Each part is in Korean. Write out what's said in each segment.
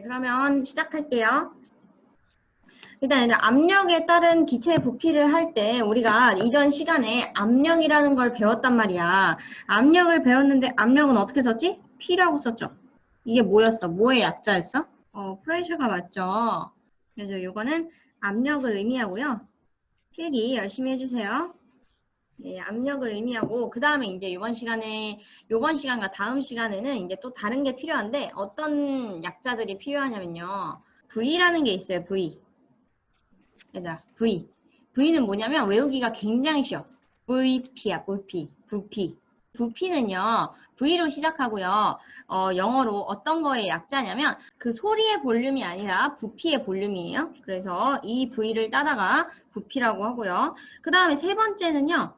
네, 그러면 시작할게요. 일단 압력에 따른 기체의 부피를 할 때 우리가 이전 시간에 압력이라는 걸 배웠단 말이야. 압력을 배웠는데 압력은 어떻게 썼지? P라고 썼죠. 이게 뭐였어? 뭐의 약자였어? 프레셔가 맞죠. 그래서 이거는 압력을 의미하고요. 필기 열심히 해주세요. 네, 압력을 의미하고 그 다음에 이제 이번 시간과 다음 시간에는 이제 또 다른 게 필요한데 어떤 약자들이 필요하냐면요. V라는 게 있어요. V. 얘들아, V. V는 뭐냐면 외우기가 굉장히 쉬워. VP야, VP. 부피. 부피는요, V로 시작하고요. 영어로 어떤 거의 약자냐면 그 소리의 볼륨이 아니라 부피의 볼륨이에요. 그래서 이 V를 따다가 부피라고 하고요. 그 다음에 세 번째는요.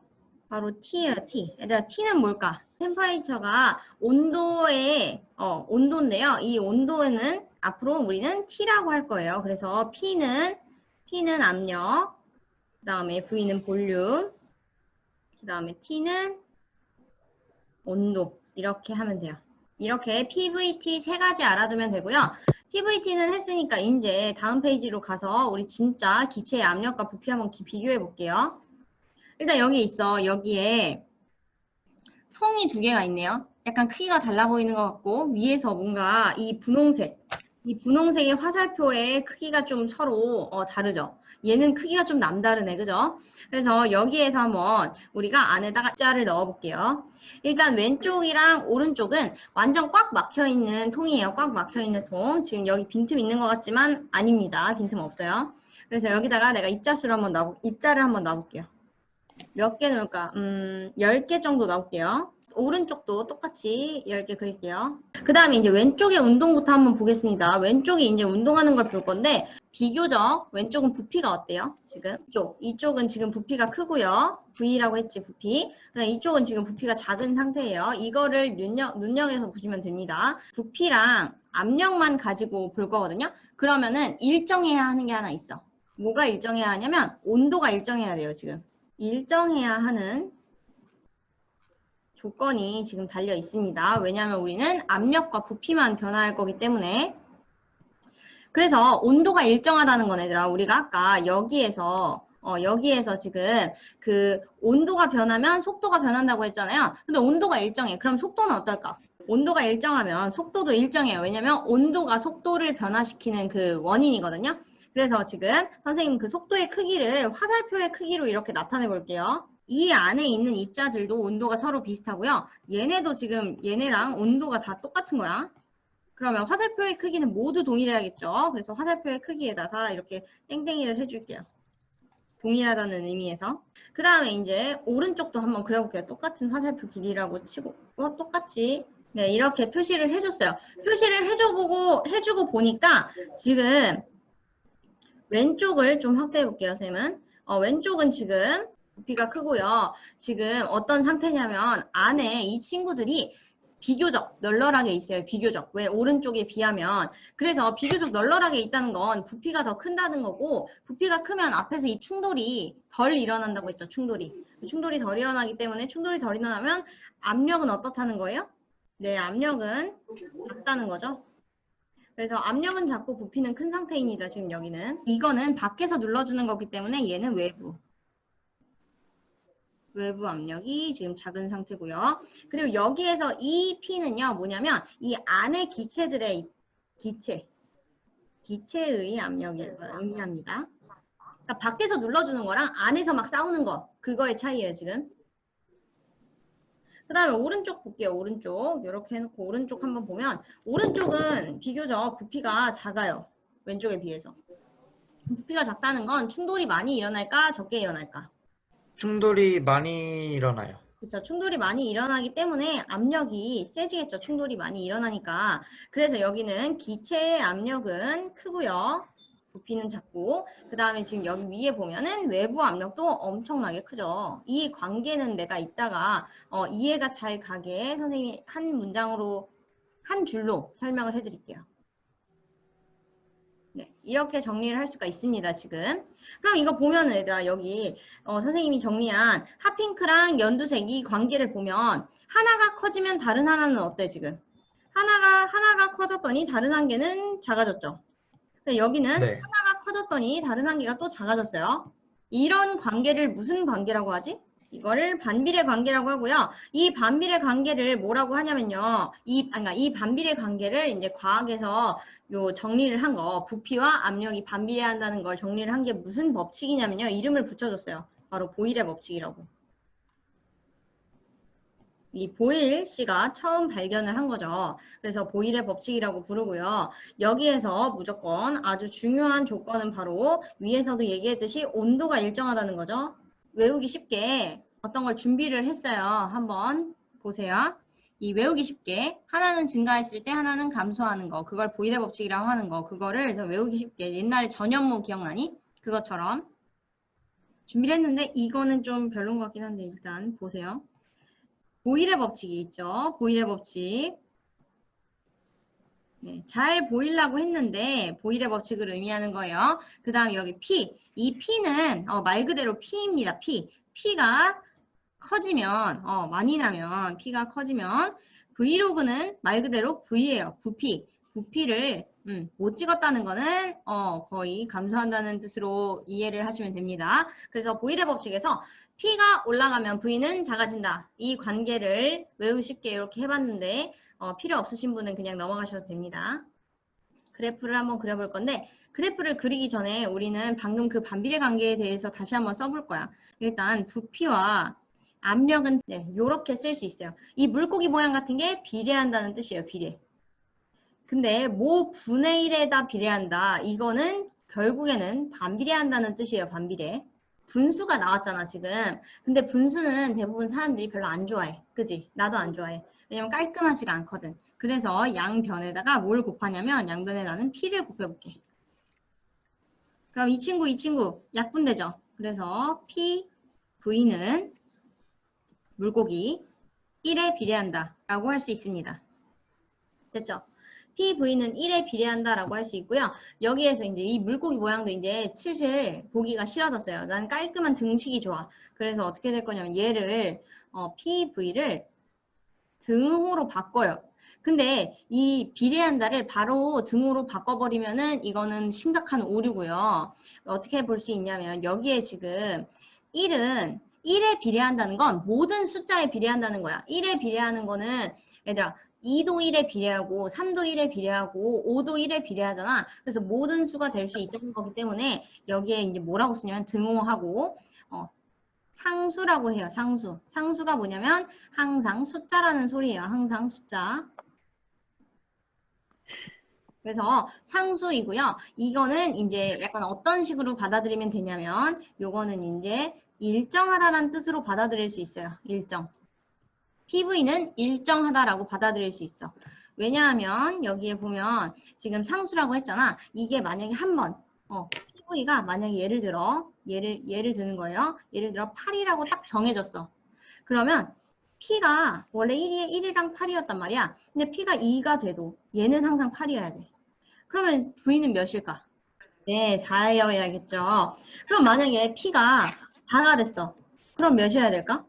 바로 T예요, T. 얘들아, T는 뭘까? 템퍼레이처가 온도인데요. 이 온도는 앞으로 우리는 T라고 할 거예요. 그래서 P는 압력, 그 다음에 V는 볼륨, 그 다음에 T는 온도. 이렇게 하면 돼요. 이렇게 PVT 세 가지 알아두면 되고요. PVT는 했으니까 이제 다음 페이지로 가서 우리 진짜 기체의 압력과 부피 한번 비교해 볼게요. 일단 여기 있어. 여기에 통이 두 개가 있네요. 약간 크기가 달라 보이는 것 같고 위에서 뭔가 이 분홍색의 화살표의 크기가 좀 서로 다르죠. 얘는 크기가 좀 남다르네, 그죠? 그래서 여기에서 한번 우리가 안에다가 자를 넣어 볼게요. 일단 왼쪽이랑 오른쪽은 완전 꽉 막혀 있는 통이에요. 꽉 막혀 있는 통. 지금 여기 빈틈 있는 것 같지만 아닙니다. 빈틈 없어요. 그래서 여기다가 내가 입자를 한번 넣어 볼게요. 몇 개 넣을까? 10개 정도 넣을게요. 오른쪽도 똑같이 10개 그릴게요. 그 다음에 이제 왼쪽의 운동부터 한번 보겠습니다. 왼쪽이 이제 운동하는 걸 볼 건데, 비교적 왼쪽은 부피가 어때요? 지금? 이쪽은 지금 부피가 크고요. V라고 했지, 부피. 이쪽은 지금 부피가 작은 상태예요. 이거를 눈여겨서 보시면 됩니다. 부피랑 압력만 가지고 볼 거거든요. 그러면은 일정해야 하는 게 하나 있어. 뭐가 일정해야 하냐면, 온도가 일정해야 돼요, 지금. 일정해야 하는 조건이 지금 달려 있습니다. 왜냐하면 우리는 압력과 부피만 변화할 거기 때문에. 그래서 온도가 일정하다는 건 얘들아, 우리가 아까 여기에서 지금 그 온도가 변하면 속도가 변한다고 했잖아요. 근데 온도가 일정해. 그럼 속도는 어떨까? 온도가 일정하면 속도도 일정해요. 왜냐면 온도가 속도를 변화시키는 그 원인이거든요. 그래서 지금 선생님 그 속도의 크기를 화살표의 크기로 이렇게 나타내 볼게요. 이 안에 있는 입자들도 온도가 서로 비슷하고요. 얘네도 지금 얘네랑 온도가 다 똑같은 거야. 그러면 화살표의 크기는 모두 동일해야겠죠. 그래서 화살표의 크기에다가 이렇게 땡땡이를 해줄게요. 동일하다는 의미에서. 그 다음에 이제 오른쪽도 한번 그려볼게요. 똑같은 화살표 길이라고 치고 똑같이 네 이렇게 표시를 해줬어요. 표시를 해주고 보니까 지금 왼쪽을 좀 확대해 볼게요, 쌤은. 왼쪽은 지금 부피가 크고요. 지금 어떤 상태냐면 안에 이 친구들이 비교적 널널하게 있어요. 비교적. 왜? 오른쪽에 비하면. 그래서 비교적 널널하게 있다는 건 부피가 더 큰다는 거고 부피가 크면 앞에서 이 충돌이 덜 일어난다고 했죠. 충돌이 덜 일어나기 때문에 충돌이 덜 일어나면 압력은 어떻다는 거예요? 네, 압력은 작다는 거죠. 그래서 압력은 작고 부피는 큰 상태입니다. 지금 여기는. 이거는 밖에서 눌러주는 거기 때문에 얘는 외부 압력이 지금 작은 상태고요. 그리고 여기에서 이 P는요. 뭐냐면 이 안에 기체들의 기체의 압력을 의미합니다. 그러니까 밖에서 눌러주는 거랑 안에서 막 싸우는 거 그거의 차이예요. 지금. 그 다음에 오른쪽 볼게요. 오른쪽 이렇게 해놓고 오른쪽 한번 보면 오른쪽은 비교적 부피가 작아요. 왼쪽에 비해서. 부피가 작다는 건 충돌이 많이 일어날까 적게 일어날까? 충돌이 많이 일어나요. 그렇죠. 충돌이 많이 일어나기 때문에 압력이 세지겠죠. 충돌이 많이 일어나니까. 그래서 여기는 기체의 압력은 크고요. 부피는 작고 그 다음에 지금 여기 위에 보면은 외부 압력도 엄청나게 크죠. 이 관계는 내가 이따가 이해가 잘 가게 선생님이 한 줄로 설명을 해드릴게요. 네, 이렇게 정리를 할 수가 있습니다, 지금. 그럼 이거 보면은 얘들아, 여기 선생님이 정리한 핫핑크랑 연두색 이 관계를 보면 하나가 커지면 다른 하나는 어때, 지금? 하나가 커졌더니 다른 한 개는 작아졌죠. 근데 여기는 네. 하나가 커졌더니 다른 한 개가 또 작아졌어요. 이런 관계를 무슨 관계라고 하지? 이거를 반비례 관계라고 하고요. 이 반비례 관계를 뭐라고 하냐면요. 그러니까 이 반비례 관계를 이제 과학에서 요 정리를 한 거, 부피와 압력이 반비례한다는 걸 정리를 한 게 무슨 법칙이냐면요. 이름을 붙여줬어요. 바로 보일의 법칙이라고. 이 보일 씨가 처음 발견을 한 거죠. 그래서 보일의 법칙이라고 부르고요. 여기에서 무조건 아주 중요한 조건은 바로 위에서도 얘기했듯이 온도가 일정하다는 거죠. 외우기 쉽게 어떤 걸 준비를 했어요. 한번 보세요. 이 외우기 쉽게 하나는 증가했을 때 하나는 감소하는 거, 그걸 보일의 법칙이라고 하는 거, 그거를 외우기 쉽게 옛날에 전현무 기억나니? 그것처럼 준비를 했는데 이거는 좀 별론 것 같긴 한데 일단 보세요. 보일의 법칙이 있죠. 보일의 법칙. 네, 잘 보이려고 했는데 보일의 법칙을 의미하는 거예요. 그 다음 여기 P. 이 P는 말 그대로 P입니다. P. P가 커지면 많이 나면 P가 커지면 브이로그는 말 그대로 V예요. 부피. 부피를 못 찍었다는 거는 거의 감소한다는 뜻으로 이해를 하시면 됩니다. 그래서 보일의 법칙에서 P가 올라가면 V는 작아진다. 이 관계를 외우기 쉽게 이렇게 해봤는데 필요 없으신 분은 그냥 넘어가셔도 됩니다. 그래프를 한번 그려볼 건데 그래프를 그리기 전에 우리는 방금 그 반비례 관계에 대해서 다시 한번 써볼 거야. 일단 부피와 압력은 이렇게 쓸 수 있어요. 이 물고기 모양 같은 게 비례한다는 뜻이에요. 비례. 근데 모 분의 1에다 비례한다. 이거는 결국에는 반비례한다는 뜻이에요. 반비례. 분수가 나왔잖아 지금. 근데 분수는 대부분 사람들이 별로 안 좋아해. 그지? 나도 안 좋아해. 왜냐면 깔끔하지가 않거든. 그래서 양변에다가 뭘 곱하냐면 양변에 나는 P를 곱해볼게. 그럼 이 친구 약분되죠? 그래서 P, V는 물고기 1에 비례한다 라고 할 수 있습니다. 됐죠? PV는 1에 비례한다라고 할 수 있고요. 여기에서 이제 이 물고기 모양도 이제 슬슬 보기가 싫어졌어요. 난 깔끔한 등식이 좋아. 그래서 어떻게 될 거냐면 얘를 PV를 등호로 바꿔요. 근데 이 비례한다를 바로 등호로 바꿔버리면은 이거는 심각한 오류고요. 어떻게 볼 수 있냐면 여기에 지금 1은 1에 비례한다는 건 모든 숫자에 비례한다는 거야. 1에 비례하는 거는 얘들아 2도 1에 비례하고 3도 1에 비례하고 5도 1에 비례하잖아. 그래서 모든 수가 될 수 있다는 거기 때문에 여기에 이제 뭐라고 쓰냐면 등호하고 상수라고 해요. 상수. 상수가 뭐냐면 항상 숫자라는 소리예요. 항상 숫자. 그래서 상수이고요. 이거는 이제 약간 어떤 식으로 받아들이면 되냐면 요거는 이제 일정하다라는 뜻으로 받아들일 수 있어요. 일정. PV는 일정하다라고 받아들일 수 있어. 왜냐하면 여기에 보면 지금 상수라고 했잖아. 이게 만약에 한 번 PV가 만약에 예를 드는 거예요. 예를 들어 8이라고 딱 정해졌어. 그러면 P가 원래 1이랑 8이었단 말이야. 근데 P가 2가 돼도 얘는 항상 8이어야 돼. 그러면 V는 몇일까? 네, 4여야겠죠. 그럼 만약에 P가 4가 됐어. 그럼 몇이어야 될까?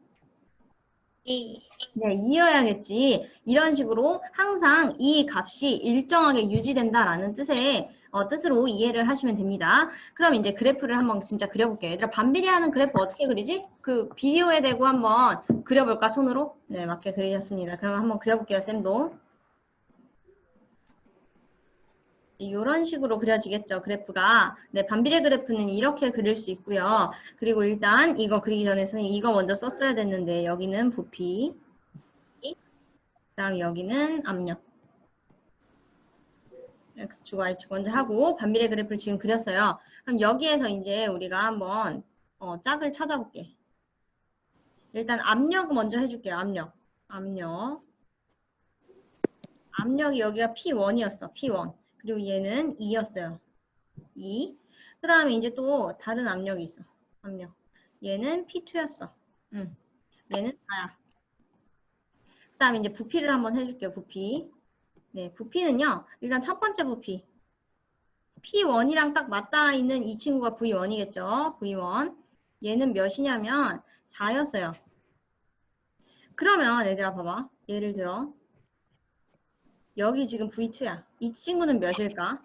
2. 네, 2여야겠지. 이런 식으로 항상 이 값이 일정하게 유지된다라는 뜻으로 이해를 하시면 됩니다. 그럼 이제 그래프를 한번 진짜 그려볼게요. 얘들아, 반비례하는 그래프 어떻게 그리지? 그 비디오에 대고 한번 그려볼까, 손으로? 네, 맞게 그리셨습니다. 그럼 한번 그려볼게요, 쌤도. 이런 식으로 그려지겠죠, 그래프가. 네, 반비례 그래프는 이렇게 그릴 수 있고요. 그리고 일단 이거 그리기 전에 선생님 이거 먼저 썼어야 됐는데 여기는 부피, 그 다음 여기는 압력. X축, Y축 먼저 하고 반비례 그래프를 지금 그렸어요. 그럼 여기에서 이제 우리가 한번 짝을 찾아볼게. 일단 압력 먼저 해줄게요. 압력이 여기가 P1이었어. P1. 그리고 얘는 2였어요. 2. 그 다음에 이제 또 다른 압력이 있어. 압력. 얘는 P2였어. 얘는 4야. 그 다음에 이제 부피를 한번 해줄게요. 부피. 네, 부피는요. 일단 첫 번째 부피. P1이랑 딱 맞닿아 있는 이 친구가 V1이겠죠. V1. 얘는 몇이냐면 4였어요. 그러면 얘들아 봐봐. 예를 들어 여기 지금 V2야. 이 친구는 몇일까?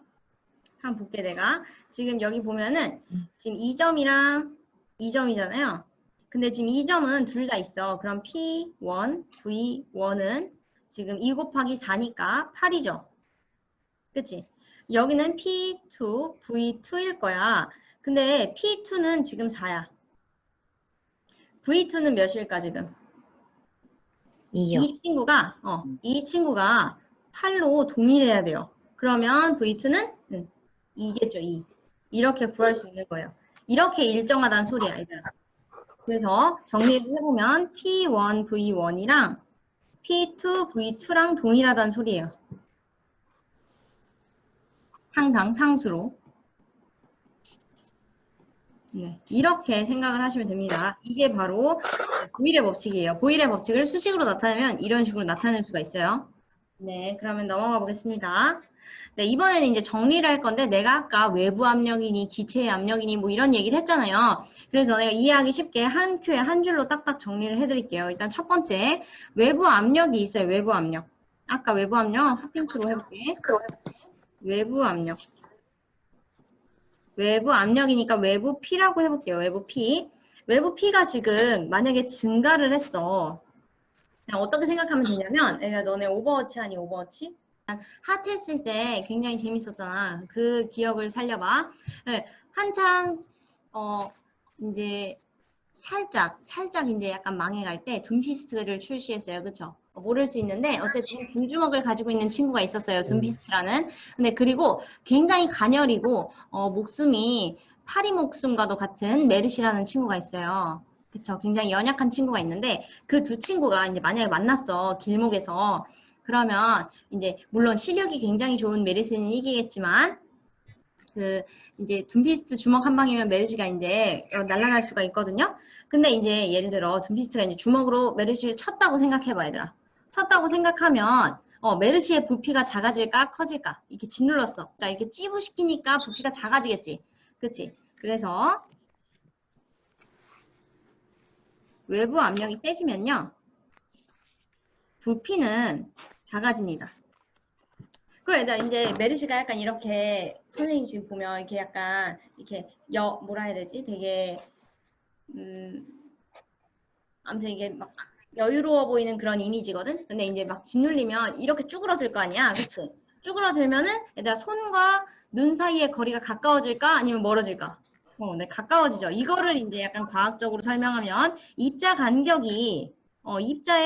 한번 볼게 내가. 지금 여기 보면은 지금 2점이랑 2점이잖아요. 근데 지금 2점은 둘 다 있어. 그럼 P1, V1은 지금 2 곱하기 4니까 8이죠. 그치? 여기는 P2, V2일 거야. 근데 P2는 지금 4야. V2는 몇일까 지금? 2요. 이 친구가 8로 동일해야 돼요. 그러면 V2는 2겠죠, 2. 이렇게 구할 수 있는 거예요. 이렇게 일정하다는 소리야, 얘들아. 그래서 정리를 해보면 P1, V1이랑 P2, V2랑 동일하다는 소리예요. 항상 상수로. 네, 이렇게 생각을 하시면 됩니다. 이게 바로 보일의 법칙이에요. 보일의 법칙을 수식으로 나타내면 이런 식으로 나타낼 수가 있어요. 네, 그러면 넘어가 보겠습니다. 네, 이번에는 이제 정리를 할 건데 내가 아까 외부 압력이니 기체의 압력이니 뭐 이런 얘기를 했잖아요. 그래서 내가 이해하기 쉽게 한 큐에 한 줄로 딱딱 정리를 해드릴게요. 일단 첫 번째, 외부 압력이 있어요. 외부 압력. 아까 외부 압력 핫핑크로 해볼게. 외부 압력. 외부 압력이니까 외부 P라고 해볼게요. 외부 P. 외부 P가 지금 만약에 증가를 했어. 그냥 어떻게 생각하면 되냐면, 애가 너네 오버워치 하니 오버워치? 핫했을 때 굉장히 재밌었잖아. 그 기억을 살려봐. 네, 한창 이제 살짝 이제 약간 망해갈 때 둠피스트를 출시했어요. 그쵸? 모를 수 있는데 어쨌든 불주먹을 가지고 있는 친구가 있었어요. 둠피스트라는. 근데 그리고 굉장히 가녀리고 목숨이 파리 목숨과도 같은 메르시라는 친구가 있어요. 그쵸? 굉장히 연약한 친구가 있는데 그 두 친구가 이제 만약에 만났어. 길목에서. 그러면 이제 물론 실력이 굉장히 좋은 메르시는 이기겠지만 그 이제 둠피스트 주먹 한 방이면 메르시가 이제 날아갈 수가 있거든요. 근데 이제 예를 들어 둠피스트가 이제 주먹으로 메르시를 쳤다고 생각해봐 얘들아. 쳤다고 생각하면 메르시의 부피가 작아질까 커질까? 이렇게 짓눌렀어. 그러니까 이렇게 찌부시키니까 부피가 작아지겠지. 그치? 그래서 외부 압력이 세지면요. 부피는 작아집니다. 그래, 나 이제 메르시가 약간 이렇게 선생님 지금 보면 이렇게 약간 이렇게 뭐라 해야 되지? 되게 아무튼 이게 막 여유로워 보이는 그런 이미지거든. 근데 이제 막 짓눌리면 이렇게 쭈그러들 거 아니야, 그치? 쭈그러들면은 얘들아 손과 눈 사이의 거리가 가까워질까 아니면 멀어질까? 네, 가까워지죠. 이거를 이제 약간 과학적으로 설명하면 입자의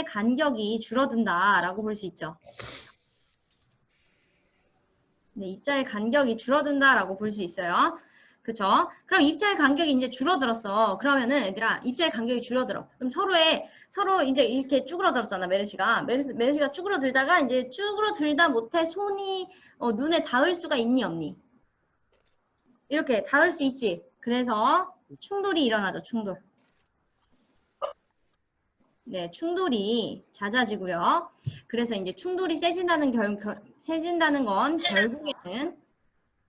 간격이 줄어든다라고 볼 수 있죠. 네, 입자의 간격이 줄어든다라고 볼 수 있어요. 그쵸? 그럼 입자의 간격이 이제 줄어들었어. 그러면은 얘들아, 입자의 간격이 줄어들어. 그럼 서로 이제 이렇게 쭈그러들었잖아, 메르시가. 메르시가 쭈그러들다가 이제 쭈그러들다 못해 손이 눈에 닿을 수가 있니, 없니? 이렇게 닿을 수 있지. 그래서 충돌이 일어나죠, 충돌. 네, 충돌이 잦아지고요. 그래서 이제 충돌이 세진다는 건 결국에는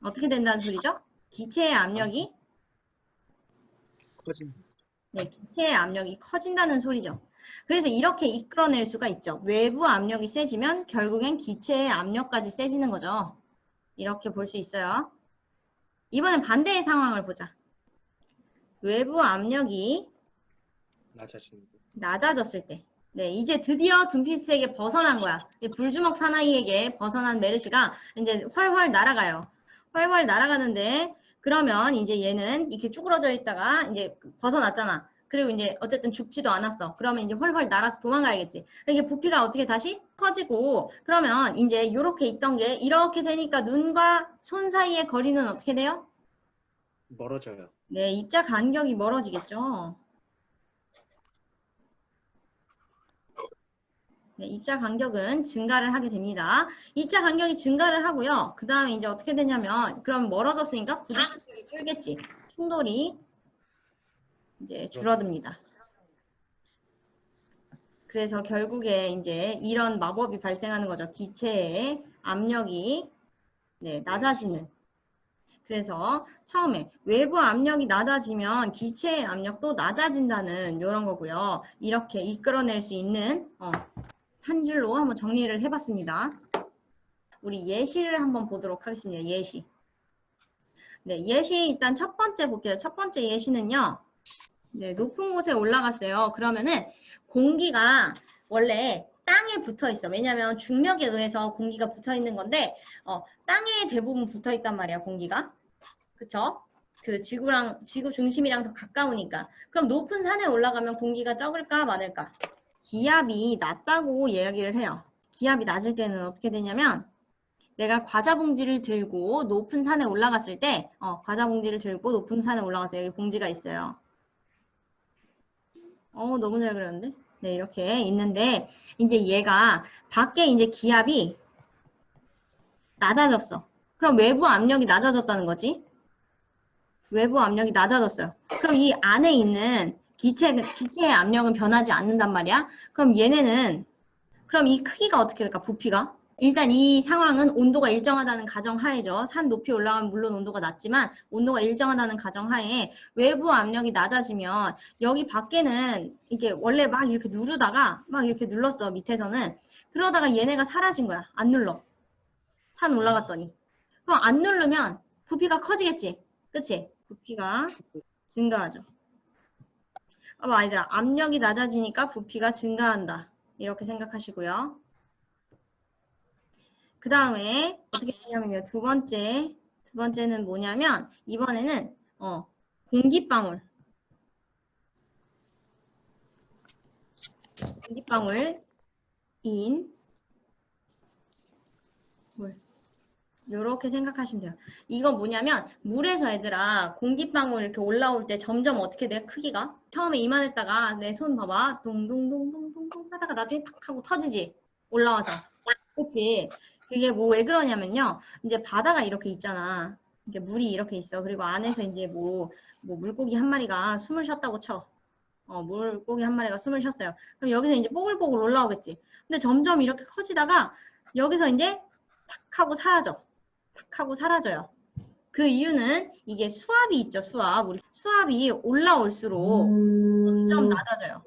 어떻게 된다는 소리죠? 기체의 압력이 네, 기체의 압력이 커진다는 소리죠. 그래서 이렇게 이끌어낼 수가 있죠. 외부 압력이 세지면 결국엔 기체의 압력까지 세지는 거죠. 이렇게 볼 수 있어요. 이번엔 반대의 상황을 보자. 외부 압력이 낮아졌을 때. 네, 이제 드디어 둠피스트에게 벗어난 거야. 불주먹 사나이에게 벗어난 메르시가 이제 훨훨 날아가요. 훨훨 날아가는데 그러면 이제 얘는 이렇게 쭈그러져 있다가 이제 벗어났잖아. 그리고 이제 어쨌든 죽지도 않았어. 그러면 이제 훨훨 날아서 도망가야겠지. 이게 부피가 어떻게 다시 커지고 그러면 이제 이렇게 있던 게 이렇게 되니까 눈과 손 사이의 거리는 어떻게 돼요? 멀어져요. 네, 입자 간격이 멀어지겠죠. 네, 입자 간격은 증가를 하게 됩니다. 입자 간격이 증가를 하고요. 그 다음에 이제 어떻게 되냐면, 그럼 멀어졌으니까 부딪히기 줄겠지. 충돌이 이제 줄어듭니다. 그래서 결국에 이제 이런 마법이 발생하는 거죠. 기체의 압력이 낮아지는. 그래서 처음에 외부 압력이 낮아지면 기체의 압력도 낮아진다는 이런 거고요. 이렇게 이끌어낼 수 있는 한 줄로 한번 정리를 해봤습니다. 우리 예시를 한번 보도록 하겠습니다. 예시. 네, 예시 일단 첫 번째 볼게요. 첫 번째 예시는요. 네, 높은 곳에 올라갔어요. 그러면은 공기가 원래 땅에 붙어 있어. 왜냐면 중력에 의해서 공기가 붙어 있는 건데, 땅에 대부분 붙어 있단 말이야, 공기가. 그쵸? 그 지구 중심이랑 더 가까우니까. 그럼 높은 산에 올라가면 공기가 적을까, 많을까? 기압이 낮다고 이야기를 해요. 기압이 낮을 때는 어떻게 되냐면, 내가 과자 봉지를 들고 높은 산에 올라갔을 때, 과자 봉지를 들고 높은 산에 올라갔어요. 여기 봉지가 있어요. 너무 잘 그렸는데? 네, 이렇게 있는데, 이제 얘가 밖에 이제 기압이 낮아졌어. 그럼 외부 압력이 낮아졌다는 거지? 외부 압력이 낮아졌어요. 그럼 이 안에 있는 기체의 압력은 변하지 않는단 말이야? 그럼 얘네는, 그럼 이 크기가 어떻게 될까? 부피가? 일단 이 상황은 온도가 일정하다는 가정하에죠. 산 높이 올라가면 물론 온도가 낮지만 온도가 일정하다는 가정하에 외부 압력이 낮아지면 여기 밖에는 이게 원래 막 이렇게 누르다가 막 이렇게 눌렀어. 밑에서는. 그러다가 얘네가 사라진 거야. 안 눌러. 산 올라갔더니. 그럼 안 누르면 부피가 커지겠지. 그치? 부피가 증가하죠. 봐봐 아이들아. 압력이 낮아지니까 부피가 증가한다. 이렇게 생각하시고요. 그 다음에 어떻게 되냐면요. 두 번째는 뭐냐면 이번에는 공기방울인 물 이렇게 생각하시면 돼요. 이건 뭐냐면 물에서 얘들아 공기방울 이렇게 올라올 때 점점 어떻게 돼? 크기가 처음에 이만했다가 내 손 봐봐 동동동동동동 하다가 나중에 탁 하고 터지지 올라와서 그치? 그게 뭐 왜 그러냐면요. 이제 바다가 이렇게 있잖아. 이게 물이 이렇게 있어. 그리고 안에서 이제 뭐 물고기 한 마리가 숨을 쉬었다고 쳐. 물고기 한 마리가 숨을 쉬었어요. 그럼 여기서 이제 뽀글뽀글 올라오겠지. 근데 점점 이렇게 커지다가 여기서 이제 탁 하고 사라져. 탁 하고 사라져요. 그 이유는 이게 수압이 있죠. 우리 수압이 올라올수록 점점 낮아져요.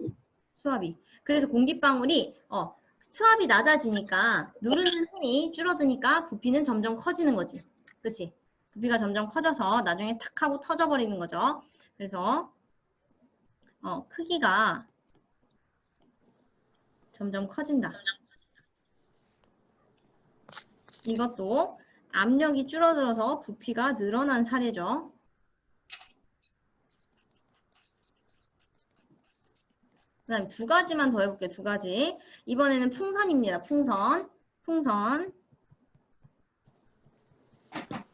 수압이. 그래서 공기방울이 수압이 낮아지니까 누르는 힘이 줄어드니까 부피는 점점 커지는 거지. 그치? 부피가 점점 커져서 나중에 탁 하고 터져버리는 거죠. 그래서 크기가 점점 커진다. 이것도 압력이 줄어들어서 부피가 늘어난 사례죠. 그 다음에 두 가지만 더 해볼게요. 두 가지. 이번에는 풍선입니다. 풍선.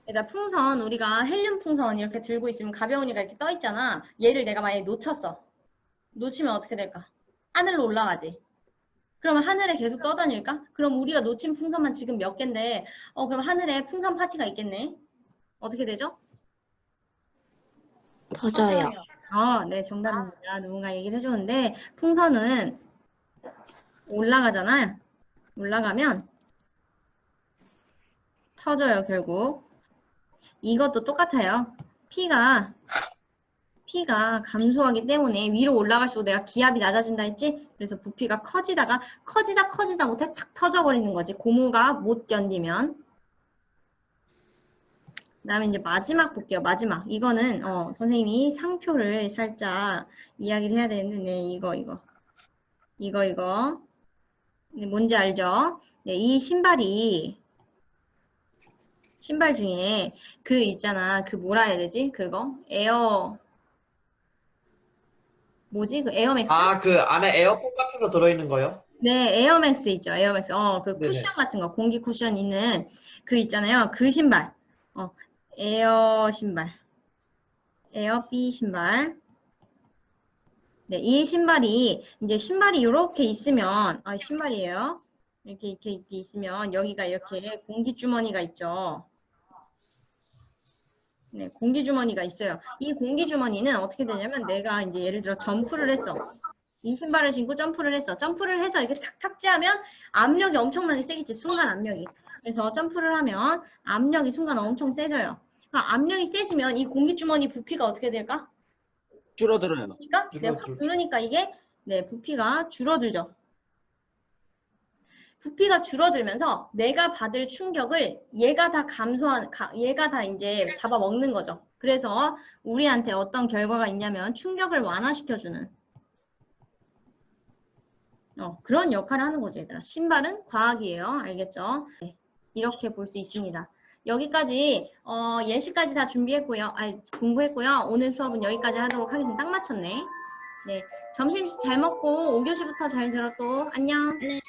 일단 풍선, 우리가 헬륨 풍선 이렇게 들고 있으면 가벼우니까 이렇게 떠 있잖아. 얘를 내가 만약에 놓쳤어. 놓치면 어떻게 될까? 하늘로 올라가지. 그러면 하늘에 계속 떠다닐까? 그럼 우리가 놓친 풍선만 지금 몇 개인데, 그럼 하늘에 풍선 파티가 있겠네. 어떻게 되죠? 터져요. 네, 정답입니다. 누군가 얘기를 해줬는데, 풍선은 올라가잖아요. 올라가면 터져요, 결국. 이것도 똑같아요. 피가 감소하기 때문에 위로 올라갈수록 내가 기압이 낮아진다 했지? 그래서 부피가 커지다 못해 탁 터져버리는 거지. 고무가 못 견디면. 그 다음에 이제 마지막 볼게요. 마지막. 이거는 선생님이 상표를 살짝 이야기를 해야 되는데 네, 이거. 네, 뭔지 알죠? 네, 이 신발 중에 그 있잖아. 그 뭐라 해야 되지? 그거? 뭐지? 그 에어맥스? 그 안에 에어팟 같은 거 들어있는 거요? 네, 에어맥스 있죠. 에어맥스. 그 네네. 쿠션 같은 거, 공기 쿠션 있는 그 있잖아요. 그 신발. 에어 신발. 에어비 신발. 네, 이 신발이 이렇게 있으면, 신발이에요. 이렇게 있으면 여기가 이렇게 공기 주머니가 있죠. 네, 공기 주머니가 있어요. 이 공기 주머니는 어떻게 되냐면 내가 이제 예를 들어 점프를 했어. 이 신발을 신고 점프를 했어. 점프를 해서 이렇게 탁 탁지하면 압력이 엄청나게 세겠지. 순간 압력이. 그래서 점프를 하면 압력이 순간 엄청 세져요. 그러니까 압력이 세지면 이 공기 주머니 부피가 어떻게 될까? 줄어들어요. 그러니까 이게 부피가 줄어들죠. 부피가 줄어들면서 내가 받을 충격을 얘가 다 얘가 다 이제 잡아먹는 거죠. 그래서 우리한테 어떤 결과가 있냐면 충격을 완화시켜주는 그런 역할을 하는 거죠, 얘들아. 신발은 과학이에요. 알겠죠? 네, 이렇게 볼 수 있습니다. 여기까지 예시까지 다 준비했고요. 공부했고요. 오늘 수업은 여기까지 하도록 하겠습니다. 딱 맞췄네. 네, 점심 잘 먹고 5교시부터 잘 들어 또. 안녕. 네.